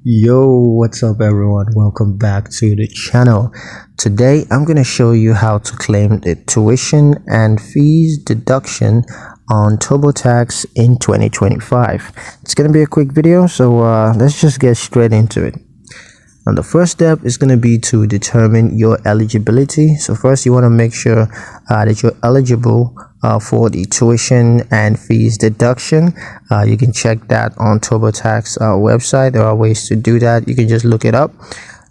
Yo, what's up everyone? Welcome back to the channel. Today I'm going to show you how to claim the tuition and fees deduction on Turbotax in 2025. It's going to be a quick video, so let's just get straight into it. And the first step is going to be to determine your eligibility. So first you want to make sure that you're eligible for the tuition and fees deduction. You can check that on Turbotax website. There are ways to do that. You can just look it up.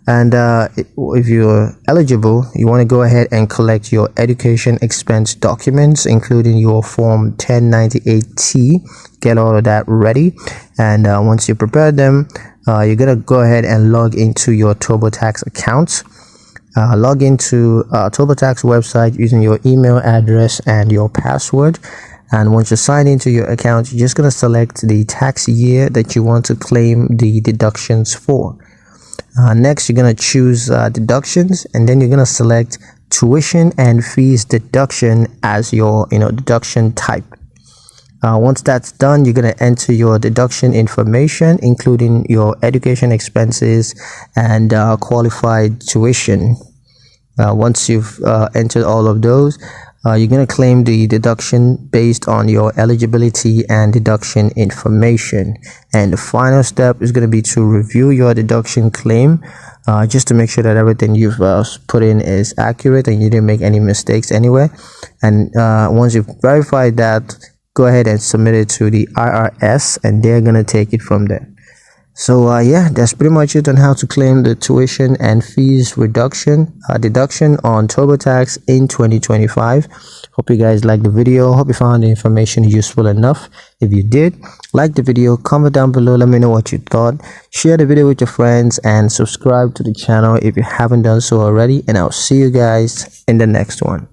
And if you're eligible, you want to go ahead and collect your education expense documents, including your form 1098T. Get all of that ready. And once you prepare them, you're going to go ahead and log into your Turbotax account. Log into Turbotax website using your email address and your password. And once you sign into your account, you're just going to select the tax year that you want to claim the deductions for. Next, you're going to choose deductions, and then you're going to select tuition and fees deduction as your deduction type. Once that's done, you're going to enter your deduction information, including your education expenses and qualified tuition. Once you've entered all of those, you're going to claim the deduction based on your eligibility and deduction information. And the final step is going to be to review your deduction claim, just to make sure that everything you've put in is accurate and you didn't make any mistakes anywhere. And once you've verified that, go ahead and submit it to the IRS, and they're going to take it from there. So yeah, that's pretty much it on how to claim the tuition and fees deduction on Turbotax in 2025. Hope you guys liked the video. Hope you found the information useful enough. If you did, like the video, comment down below, let me know what you thought. Share the video with your friends and subscribe to the channel if you haven't done so already, and I'll see you guys in the next one.